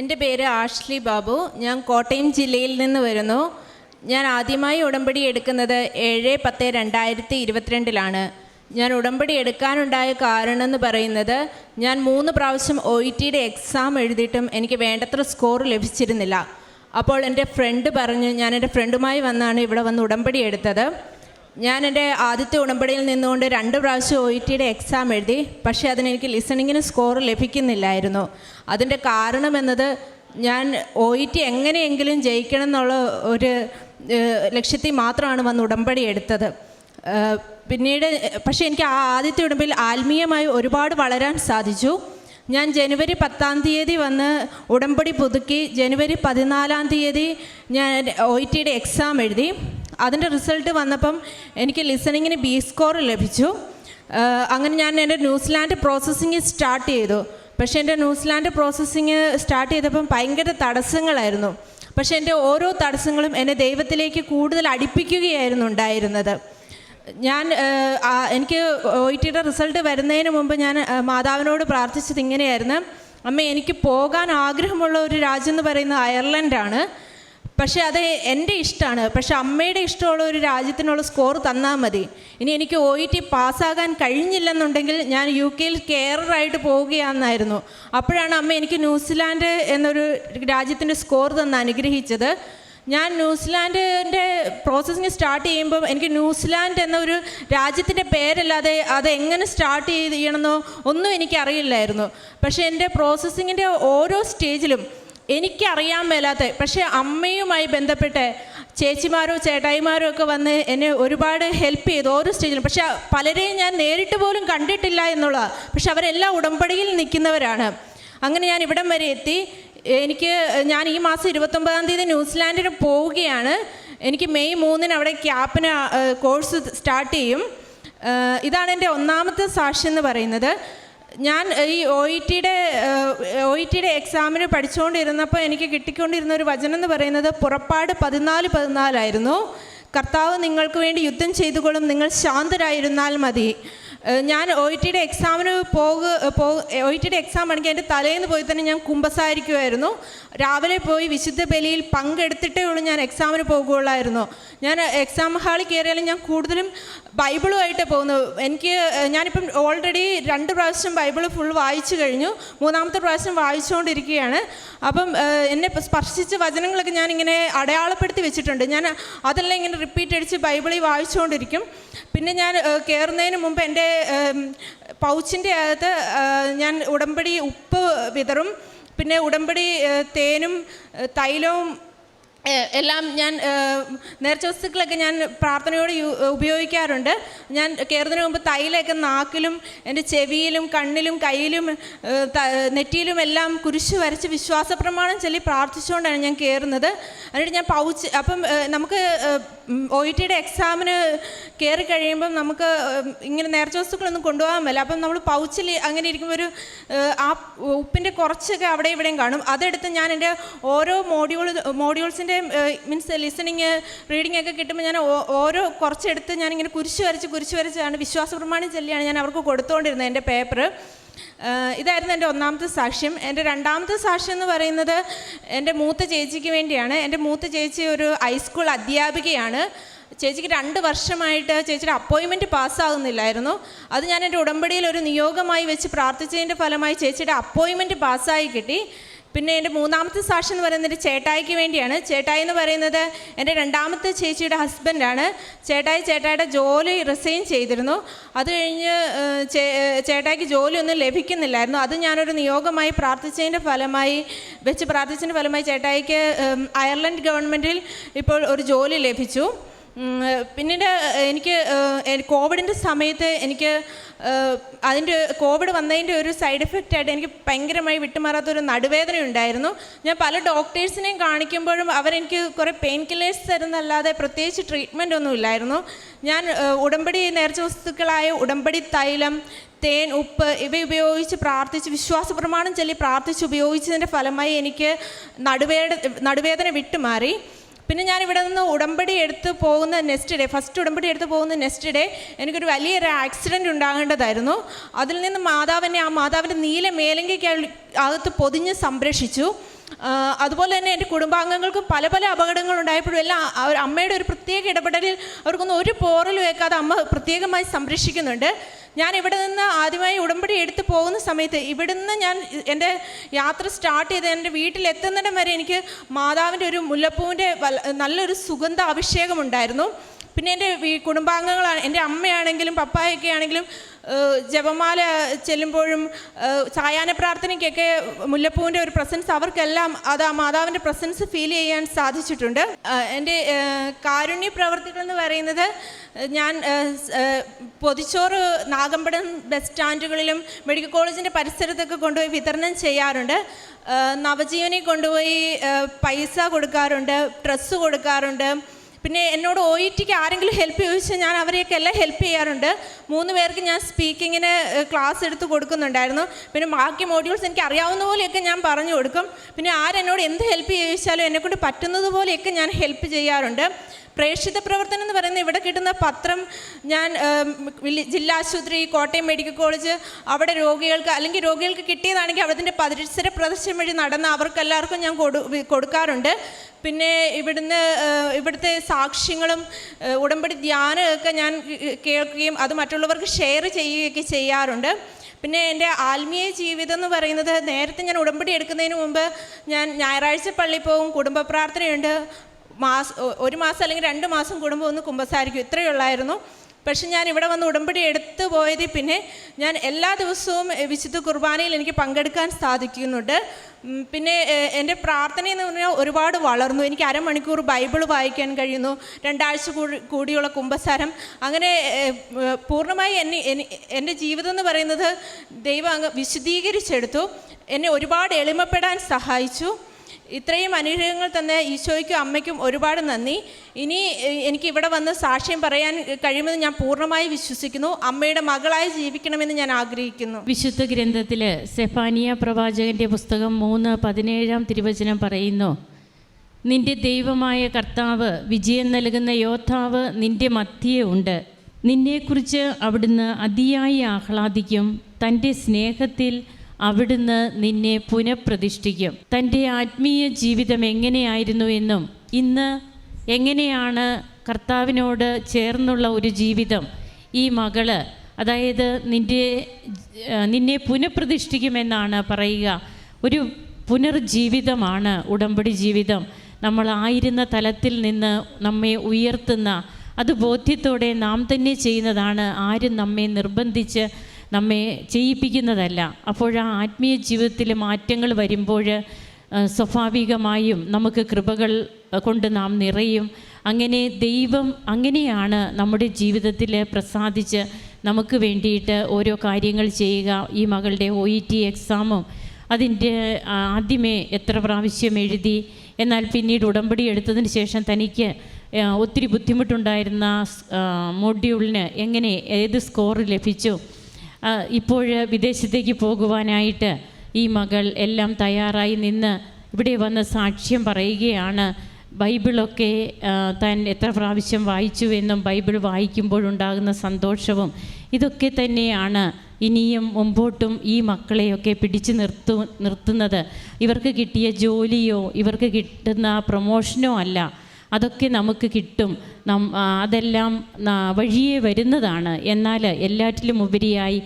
എൻ്റെ പേര് ആഷ്ലി ബാബു. ഞാൻ കോട്ടയം ജില്ലയിൽ നിന്ന് വരുന്നു. ഞാൻ ആദ്യമായി ഉടമ്പടി എടുക്കുന്നത് 7/10/2022 ഞാൻ ഉടമ്പടി എടുക്കാനുണ്ടായ കാരണം എന്ന് പറയുന്നത്, ഞാൻ 3 പ്രാവശ്യം OETയുടെ എക്സാം എഴുതിയിട്ടും എനിക്ക് വേണ്ടത്ര സ്കോർ ലഭിച്ചിരുന്നില്ല. അപ്പോൾ എൻ്റെ ഫ്രണ്ട് പറഞ്ഞു, ഞാൻ എൻ്റെ ഫ്രണ്ടുമായി വന്നാണ് ഇവിടെ വന്ന് ഉടമ്പടി എടുത്തത്. ഞാൻ എൻ്റെ ആദ്യത്തെ ഉടമ്പടിയിൽ നിന്നുകൊണ്ട് 2 പ്രാവശ്യം OETയുടെ എക്സാം എഴുതി. പക്ഷേ അതിനെനിക്ക് ലിസണിങ്ങിന് സ്കോർ ലഭിക്കുന്നില്ലായിരുന്നു. അതിൻ്റെ കാരണം എന്നത്, ഞാൻ OET എങ്ങനെയെങ്കിലും ജയിക്കണം എന്നുള്ള ഒരു ലക്ഷ്യത്തിൽ മാത്രമാണ് വന്ന് ഉടമ്പടി എടുത്തത്. പിന്നീട് പക്ഷേ എനിക്ക് ആ ആദ്യത്തെ ഉടമ്പടിയിൽ ആത്മീയമായി ഒരുപാട് വളരാൻ സാധിച്ചു. ഞാൻ ജനുവരി 10 വന്ന് ഉടമ്പടി പുതുക്കി. ജനുവരി 14 ഞാൻ OETയുടെ എക്സാം എഴുതി. അതിൻ്റെ റിസൾട്ട് വന്നപ്പം എനിക്ക് ലിസണിങ്ങിന് B സ്കോർ ലഭിച്ചു. അങ്ങനെ ഞാൻ എൻ്റെ ന്യൂസിലാൻഡ് പ്രോസസ്സിങ് സ്റ്റാർട്ട് ചെയ്തു. പക്ഷേ എൻ്റെ ന്യൂസിലാൻഡ് പ്രോസസ്സിങ് സ്റ്റാർട്ട് ചെയ്തപ്പം ഭയങ്കര തടസ്സങ്ങളായിരുന്നു. പക്ഷേ എൻ്റെ ഓരോ തടസ്സങ്ങളും എന്നെ ദൈവത്തിലേക്ക് കൂടുതൽ അടുപ്പിക്കുകയായിരുന്നു ഉണ്ടായിരുന്നത്. എനിക്ക് OETയുടെ റിസൾട്ട് വരുന്നതിന് മുമ്പ് ഞാൻ മാതാവിനോട് പ്രാർത്ഥിച്ചത് ഇങ്ങനെയായിരുന്നു: അമ്മ, എനിക്ക് പോകാൻ ആഗ്രഹമുള്ള ഒരു രാജ്യം എന്ന് പറയുന്നത് അയർലൻഡാണ്. പക്ഷേ അത് എൻ്റെ ഇഷ്ടമാണ്. പക്ഷേ അമ്മയുടെ ഇഷ്ടമുള്ള ഒരു രാജ്യത്തിനുള്ള സ്കോർ തന്നാൽ മതി. ഇനി എനിക്ക് OET പാസ്സാകാൻ കഴിഞ്ഞില്ലെന്നുണ്ടെങ്കിൽ ഞാൻ UK കെയറായിട്ട് പോവുകയാണെന്നായിരുന്നു. അപ്പോഴാണ് അമ്മ എനിക്ക് ന്യൂസിലാൻഡ് എന്നൊരു രാജ്യത്തിൻ്റെ സ്കോർ തന്ന് അനുഗ്രഹിച്ചത്. ഞാൻ ന്യൂസിലാൻഡിൻ്റെ പ്രോസസ്സിങ് സ്റ്റാർട്ട് ചെയ്യുമ്പോൾ എനിക്ക് ന്യൂസിലാൻഡ് എന്നൊരു രാജ്യത്തിൻ്റെ പേരല്ലാതെ അതെങ്ങനെ സ്റ്റാർട്ട് ചെയ്യണമെന്നോ ഒന്നും എനിക്കറിയില്ലായിരുന്നു. പക്ഷേ എൻ്റെ പ്രോസസ്സിങ്ങിൻ്റെ ഓരോ സ്റ്റേജിലും എനിക്കറിയാൻ മേലാത്ത, പക്ഷേ അമ്മയുമായി ബന്ധപ്പെട്ട് ചേച്ചിമാരോ ചേട്ടായിമാരോ ഒക്കെ വന്ന് എന്നെ ഒരുപാട് ഹെൽപ്പ് ചെയ്തു ഓരോ സ്റ്റേജിലും. പക്ഷേ പലരെയും ഞാൻ നേരിട്ട് പോലും കണ്ടിട്ടില്ല എന്നുള്ളതാണ്. പക്ഷെ അവരെല്ലാം ഉടമ്പടിയിൽ നിൽക്കുന്നവരാണ്. അങ്ങനെ ഞാൻ ഇവിടം വരെ എത്തി. ഞാൻ ഈ മാസം 29 ന്യൂസിലാൻഡിന് പോവുകയാണ്. എനിക്ക് മെയ് 3 അവിടെ ക്യാപ്പിന് കോഴ്സ് സ്റ്റാർട്ട് ചെയ്യും. ഇതാണ് എൻ്റെ ഒന്നാമത്തെ സാക്ഷ്യം എന്ന് പറയുന്നത്. ഞാൻ ഈ OETയുടെ എക്സാമിന് പഠിച്ചുകൊണ്ടിരുന്നപ്പോൾ എനിക്ക് കിട്ടിക്കൊണ്ടിരുന്ന ഒരു വചനം എന്ന് പറയുന്നത് പുറപ്പാട് 14:14 കർത്താവ് നിങ്ങൾക്ക് വേണ്ടി യുദ്ധം ചെയ്തുകൊള്ളും, നിങ്ങൾ ശാന്തരായിരുന്നാൽ മതി. ഞാൻ OETയുടെ എക്സാമിന് OETയുടെ എക്സാം ആണെങ്കിൽ എൻ്റെ തലേന്ന് പോയി തന്നെ ഞാൻ കുമ്പസാരിക്കുമായിരുന്നു. രാവിലെ പോയി വിശുദ്ധ ബലിയിൽ പങ്കെടുത്തിട്ടേ ഉള്ളൂ ഞാൻ എക്സാമിന് പോകുകയുള്ളായിരുന്നു. ഞാൻ എക്സാം ഹാളിൽ കയറിയാലും ഞാൻ കൂടുതലും ബൈബിളുമായിട്ട് പോകുന്നു. ഞാനിപ്പം ഓൾറെഡി 2 പ്രാവശ്യം ബൈബിൾ ഫുൾ വായിച്ചു കഴിഞ്ഞു. 3ാമത്തെ പ്രാവശ്യം വായിച്ചുകൊണ്ടിരിക്കുകയാണ്. അപ്പം എന്നെ സ്പർശിച്ച വചനങ്ങളൊക്കെ ഞാനിങ്ങനെ അടയാളപ്പെടുത്തി വെച്ചിട്ടുണ്ട്. ഞാൻ അതെല്ലാം ഇങ്ങനെ റിപ്പീറ്റ് അടിച്ച് ബൈബിളിൽ വായിച്ചുകൊണ്ടിരിക്കും. പിന്നെ ഞാൻ കയറുന്നതിന് മുമ്പ് എൻ്റെ പൗച്ചിൻ്റെ അകത്ത് ഞാൻ ഉടമ്പടി ഉപ്പ് വിതറും. പിന്നെ ഉടമ്പടി തേനും തൈലവും എല്ലാം ഞാൻ നേർച്ച വസ്തുക്കളൊക്കെ ഞാൻ പ്രാർത്ഥനയോട് ഉപയോഗിക്കാറുണ്ട്. ഞാൻ കയറുന്നതിന് മുമ്പ് തൈലൊക്കെ നാക്കിലും എൻ്റെ ചെവിയിലും കണ്ണിലും കയ്യിലും നെറ്റിയിലും എല്ലാം കുരിശ് വരച്ച് വിശ്വാസ പ്രമാണം ചൊല്ലി പ്രാർത്ഥിച്ചുകൊണ്ടാണ് ഞാൻ കയറുന്നത്. എന്നിട്ട് ഞാൻ അപ്പം നമുക്ക് OETയുടെ എക്സാമിന് കയറി കഴിയുമ്പം നമുക്ക് ഇങ്ങനെ നേർച്ച വസ്തുക്കളൊന്നും കൊണ്ടുപോകാൻ പറ്റില്ല. അപ്പം നമ്മൾ പൗച്ചിൽ അങ്ങനെ ഇരിക്കുമ്പോൾ ആ ഉപ്പിൻ്റെ കുറച്ചൊക്കെ അവിടെ ഇവിടെയും കാണും. അതെടുത്ത് ഞാൻ എൻ്റെ ഓരോ മോഡ്യൂൾസിൻ്റെ മീൻസ് ലിസണിങ് റീഡിംഗ് ഒക്കെ കിട്ടുമ്പോൾ ഞാൻ ഓരോ കുറച്ചെടുത്ത് ഞാനിങ്ങനെ കുരിശ് വരച്ചാണ് വിശ്വാസ പ്രമാണം ചൊല്ലിയാണ് ഞാൻ അവർക്ക് കൊടുത്തുകൊണ്ടിരുന്നത് എൻ്റെ പേപ്പർ. ഇതായിരുന്നു എൻ്റെ ഒന്നാമത്തെ സാക്ഷ്യം. എൻ്റെ 2ാമത്തെ സാക്ഷ്യം എന്ന് പറയുന്നത് എൻ്റെ മൂത്ത ചേച്ചിക്ക് വേണ്ടിയാണ്. എൻ്റെ മൂത്ത ചേച്ചി ഒരു ഹൈസ്കൂൾ അധ്യാപികയാണ്. ചേച്ചിക്ക് 2 വർഷമായിട്ട് ചേച്ചിയുടെ അപ്പോയിൻമെൻറ്റ് പാസ്സാകുന്നില്ലായിരുന്നു. അത് ഞാൻ എൻ്റെ ഉടമ്പടിയിൽ ഒരു നിയോഗമായി വെച്ച് പ്രാർത്ഥിച്ചതിൻ്റെ ഫലമായി ചേച്ചിയുടെ അപ്പോയിൻമെൻറ്റ് പാസ്സായി കിട്ടി. പിന്നെ എൻ്റെ 3ാമത്തെ സാക്ഷ്യം എന്ന് പറയുന്നത് ചേട്ടായിക്ക് വേണ്ടിയാണ്. ചേട്ടായി എന്ന് പറയുന്നത് എൻ്റെ 2ാമത്തെ ചേച്ചിയുടെ ഹസ്ബൻഡാണ്. ചേട്ടായിയുടെ ജോലി റിസൈൻ ചെയ്തിരുന്നു. അത് കഴിഞ്ഞ് ചേട്ടായിക്ക് ജോലിയൊന്നും ലഭിക്കുന്നില്ലായിരുന്നു. അത് ഞാനൊരു നിയോഗമായി പ്രാർത്ഥിച്ചതിൻ്റെ ഫലമായി ചേട്ടായിക്ക് അയർലൻഡ് ഗവൺമെൻറ്റിൽ ഇപ്പോൾ ഒരു ജോലി ലഭിച്ചു. പിന്നീട് എനിക്ക് കോവിഡിൻ്റെ സമയത്ത് കോവിഡ് വന്നതിൻ്റെ ഒരു സൈഡ് എഫക്റ്റായിട്ട് എനിക്ക് ഭയങ്കരമായി വിട്ടുമാറാത്തൊരു നടുവേദന ഉണ്ടായിരുന്നു. ഞാൻ പല ഡോക്ടേഴ്സിനെയും കാണിക്കുമ്പോഴും അവരെനിക്ക് കുറേ പെയിൻ കില്ലേഴ്സ് തരുന്നല്ലാതെ പ്രത്യേകിച്ച് ട്രീറ്റ്മെൻ്റ് ഒന്നും ഇല്ലായിരുന്നു. ഞാൻ ഉടമ്പടി നേർച്ച വസ്തുക്കളായ ഉടമ്പടി തൈലം, തേൻ, ഉപ്പ് ഇവ ഉപയോഗിച്ച് പ്രാർത്ഥിച്ച് വിശ്വാസ പ്രമാണം ചൊല്ലി പ്രാർത്ഥിച്ച് ഉപയോഗിച്ചതിൻ്റെ ഫലമായി എനിക്ക് നടുവേദന വിട്ടുമാറി. പിന്നെ ഞാനിവിടെ നിന്ന് ഉടമ്പടി എടുത്ത് പോകുന്ന ഫസ്റ്റ് ഉടമ്പടി എടുത്ത് പോകുന്ന നെക്സ്റ്റ് ഡേ എനിക്കൊരു വലിയൊരു ആക്സിഡൻറ്റ് ഉണ്ടാകേണ്ടതായിരുന്നു. അതിൽ നിന്ന് മാതാവിൻ്റെ നീല മേലങ്കയ്ക്ക് അകത്ത് പൊതിഞ്ഞ് സംരക്ഷിച്ചു. അതുപോലെ തന്നെ എൻ്റെ കുടുംബാംഗങ്ങൾക്കും പല പല അപകടങ്ങളുണ്ടായപ്പോഴും എല്ലാം അമ്മയുടെ ഒരു പ്രത്യേക ഇടപെടലിൽ അവർക്കൊന്നും ഒരു പോറലും ഏൽക്കാതെ അമ്മ പ്രത്യേകമായി സംരക്ഷിക്കുന്നുണ്ട്. ഞാൻ ഇവിടെ നിന്ന് ആദ്യമായി ഉടമ്പടി എടുത്ത് പോകുന്ന സമയത്ത് ഇവിടുന്ന് ഞാൻ എൻ്റെ യാത്ര സ്റ്റാർട്ട് ചെയ്ത് എൻ്റെ വീട്ടിലെത്തുന്നിടം വരെ എനിക്ക് മാതാവിൻ്റെ ഒരു മുല്ലപ്പൂവിൻ്റെ നല്ലൊരു സുഗന്ധ അഭിഷേകം ഉണ്ടായിരുന്നു. പിന്നെ എൻ്റെ കുടുംബാംഗങ്ങളാണ്, എൻ്റെ അമ്മയാണെങ്കിലും പപ്പായൊക്കെ ആണെങ്കിലും ജപമാല ചെല്ലുമ്പോഴും സായാഹ്ന പ്രാർത്ഥനയ്ക്കൊക്കെ മുല്ലപ്പൂവിൻ്റെ ഒരു പ്രസൻസ് അവർക്കെല്ലാം അത് ആ മാതാവിൻ്റെ പ്രസൻസ് ഫീൽ ചെയ്യാൻ സാധിച്ചിട്ടുണ്ട്. എൻ്റെ കാരുണ്യ പ്രവർത്തികൾ എന്ന് പറയുന്നത് ഞാൻ പൊതിച്ചോറ് നാഗമ്പടം ബസ് സ്റ്റാൻഡുകളിലും മെഡിക്കൽ കോളേജിൻ്റെ പരിസരത്തൊക്കെ കൊണ്ടുപോയി വിതരണം ചെയ്യാറുണ്ട്. നവജീവനെ കൊണ്ടുപോയി പൈസ കൊടുക്കാറുണ്ട്, ഡ്രസ്സ് കൊടുക്കാറുണ്ട്. പിന്നെ എന്നോട് OETക്ക് ആരെങ്കിലും ഹെൽപ്പ് ചോദിച്ചാൽ ഞാൻ അവരെയൊക്കെ എല്ലാം ഹെൽപ്പ് ചെയ്യാറുണ്ട്. 3 പേർക്ക് ഞാൻ സ്പീക്കിങ്ങിന് ക്ലാസ് എടുത്ത് കൊടുക്കുന്നുണ്ടായിരുന്നു. പിന്നെ ബാക്കി മോഡ്യൂൾസ് എനിക്ക് അറിയാവുന്ന പോലെയൊക്കെ ഞാൻ പറഞ്ഞു കൊടുക്കും. പിന്നെ ആരെന്നോട് എന്ത് ഹെൽപ്പ് ചോദിച്ചാലും എന്നെക്കൊണ്ട് പറ്റുന്നത് പോലെയൊക്കെ ഞാൻ ഹെൽപ്പ് ചെയ്യാറുണ്ട്. പ്രേക്ഷിത പ്രവർത്തനം എന്ന് പറയുന്നത് ഇവിടെ കിട്ടുന്ന പത്രം ഞാൻ ജില്ലാ ആശുപത്രി, കോട്ടയം മെഡിക്കൽ കോളേജ്, അവിടെ രോഗികൾക്ക് കിട്ടിയതാണെങ്കിൽ അതിൻ്റെ പരിസര പ്രദർശനം വഴി നടന്ന അവർക്കെല്ലാവർക്കും ഞാൻ കൊടുക്കാറുണ്ട്. പിന്നെ ഇവിടുത്തെ സാക്ഷ്യങ്ങളും ഉടമ്പടി ധ്യാനമൊക്കെ ഞാൻ കേൾക്കുകയും അത് മറ്റുള്ളവർക്ക് ഷെയർ ചെയ്യുകയൊക്കെ ചെയ്യാറുണ്ട്. പിന്നെ എൻ്റെ ആത്മീയ ജീവിതം എന്ന് പറയുന്നത് നേരത്തെ ഞാൻ ഉടമ്പടി എടുക്കുന്നതിന് മുമ്പ് ഞാൻ ഞായറാഴ്ച പള്ളിയിൽ പോകും, കുടുംബ പ്രാർത്ഥനയുണ്ട്, ഒരു മാസം അല്ലെങ്കിൽ 2 മാസം കൂടുമ്പോൾ ഒന്ന് കുമ്പസാരിക്കും, ഇത്രയേ ഉള്ളായിരുന്നു. പക്ഷെ ഞാൻ ഇവിടെ വന്ന് ഉടമ്പടി എടുത്തു പോയതിൽ പിന്നെ ഞാൻ എല്ലാ ദിവസവും വിശുദ്ധ കുർബാനയിൽ എനിക്ക് പങ്കെടുക്കാൻ സാധിക്കുന്നുണ്ട്. പിന്നെ എൻ്റെ പ്രാർത്ഥനയെന്ന് പറഞ്ഞാൽ ഒരുപാട് വളർന്നു. എനിക്ക് അരമണിക്കൂർ ബൈബിൾ വായിക്കാൻ കഴിയുന്നു, 2 ആഴ്ച കൂടിയുള്ള കുമ്പസാരം. അങ്ങനെ പൂർണ്ണമായി എൻ്റെ ജീവിതം എന്ന് പറയുന്നത് ദൈവം അങ്ങ് വിശദീകരിച്ചെടുത്തു. എന്നെ ഒരുപാട് എളിമപ്പെടാൻ സഹായിച്ചു. ഇത്രയും അനുഗ്രഹങ്ങൾ തന്നെ ഈശോയ്ക്കും അമ്മയ്ക്കും ഒരുപാട് നന്ദി. ഇനി എനിക്ക് ഇവിടെ വന്ന് സാക്ഷ്യം പറയാൻ കഴിയുമെന്ന് ഞാൻ പൂർണ്ണമായി വിശ്വസിക്കുന്നു. അമ്മയുടെ മകളായി ജീവിക്കണമെന്ന് ഞാൻ ആഗ്രഹിക്കുന്നു. വിശുദ്ധ ഗ്രന്ഥത്തിൽ സെഫാനിയ പ്രവാചകൻ്റെ പുസ്തകം 3:17 തിരുവചനം പറയുന്നു, നിന്റെ ദൈവമായ കർത്താവ്, വിജയം നൽകുന്ന യോദ്ധാവ് നിന്റെ മധ്യേ ഉണ്ട്. നിന്നെക്കുറിച്ച് അവിടുന്ന് അതിയായി ആഹ്ലാദിക്കും. തൻ്റെ സ്നേഹത്തിൽ അവിടുന്ന് നിന്നെ പുനഃപ്രതിഷ്ഠിക്കും. തൻ്റെ ആത്മീയ ജീവിതം എങ്ങനെയായിരുന്നു എന്നും ഇന്ന് എങ്ങനെയാണ് കർത്താവിനോട് ചേർന്നുള്ള ഒരു ജീവിതം ഈ മകള്, അതായത് നിന്നെ പുനഃപ്രതിഷ്ഠിക്കുമെന്നാണ് പറയുക. ഒരു പുനർജീവിതമാണ് ഉടമ്പടി ജീവിതം. നമ്മളായിരുന്ന തലത്തിൽ നിന്ന് നമ്മെ ഉയർത്തുന്ന, അത് ബോധ്യത്തോടെ നാം തന്നെ ചെയ്യുന്നതാണ്. ആരും നമ്മെ നിർബന്ധിച്ച് നമ്മെ ചെയ്യിപ്പിക്കുന്നതല്ല. അപ്പോൾ ആ ആത്മീയ ജീവിതത്തിൽ മാറ്റങ്ങൾ വരുമ്പോൾ സ്വാഭാവികമായും നമുക്ക് കൃപകൾ കൊണ്ട് നാം നിറയും. അങ്ങനെ ദൈവം അങ്ങനെയാണ് നമ്മുടെ ജീവിതത്തിൽ പ്രസാദിച്ച് നമുക്ക് വേണ്ടിയിട്ട് ഓരോ കാര്യങ്ങൾ ചെയ്യുക. ഈ മകളുടെ OET എക്സാമും അതിൻ്റെ ആദ്യമേ എത്ര പ്രാവശ്യം എഴുതി, എന്നാൽ പിന്നീട് ഉടമ്പടി എടുത്തതിന് ശേഷം തനിക്ക് ഒത്തിരി ബുദ്ധിമുട്ടുണ്ടായിരുന്ന മോഡ്യൂളിന് എങ്ങനെ ഏത് സ്കോർ ലഭിച്ചു. ഇപ്പോൾ വിദേശത്തേക്ക് പോകുവാനായിട്ട് ഈ മകൾ എല്ലാം തയ്യാറായി നിന്ന് ഇവിടെ വന്ന് സാക്ഷ്യം പറയുകയാണ്. ബൈബിളൊക്കെ താൻ എത്ര പ്രാവശ്യം വായിച്ചു എന്നും ബൈബിൾ വായിക്കുമ്പോഴുണ്ടാകുന്ന സന്തോഷവും ഇതൊക്കെ തന്നെയാണ് ഇനിയും മുമ്പോട്ടും ഈ മക്കളെയൊക്കെ പിടിച്ചു നിർത്തുന്നത്. ഇവർക്ക് കിട്ടിയ ജോലിയോ ഇവർക്ക് കിട്ടുന്ന പ്രൊമോഷനോ അല്ല, അതൊക്കെ നമുക്ക് കിട്ടും. അതെല്ലാം വഴിയേ വരുന്നതാണ്. എന്നാൽ എല്ലാറ്റിലും ഉപരിയായി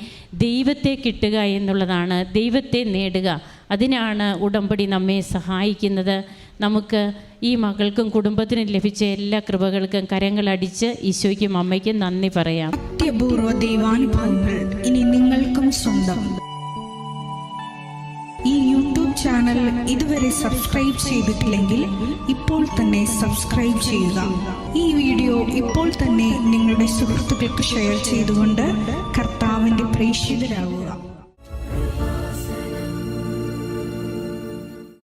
ദൈവത്തെ കിട്ടുക എന്നുള്ളതാണ്, ദൈവത്തെ നേടുക. അതിനാണ് ഉടമ്പടി നമ്മെ സഹായിക്കുന്നത്. നമുക്ക് ഈ മകൾക്കും കുടുംബത്തിനും ലഭിച്ച എല്ലാ കൃപകൾക്കും കരങ്ങളടിച്ച് ഈശോയ്ക്കും അമ്മയ്ക്കും നന്ദി പറയാം. അത്യപൂർവ ദൈവാനുഭവങ്ങൾ ഇനി നിങ്ങൾക്കും സ്വന്തം. ഈ യൂട്യൂബ് ചാനൽ ഇതുവരെ സബ്സ്ക്രൈബ് ചെയ്തിട്ടില്ലെങ്കിൽ ഇപ്പോൾ തന്നെ സബ്സ്ക്രൈബ് ചെയ്യുക. ഈ വീഡിയോ ഇപ്പോൾ തന്നെ നിങ്ങളുടെ സുഹൃത്തുക്കൾക്ക് ഷെയർ ചെയ്തുകൊണ്ട് കർത്താവിൻ്റെ പ്രേക്ഷിതരാകുക.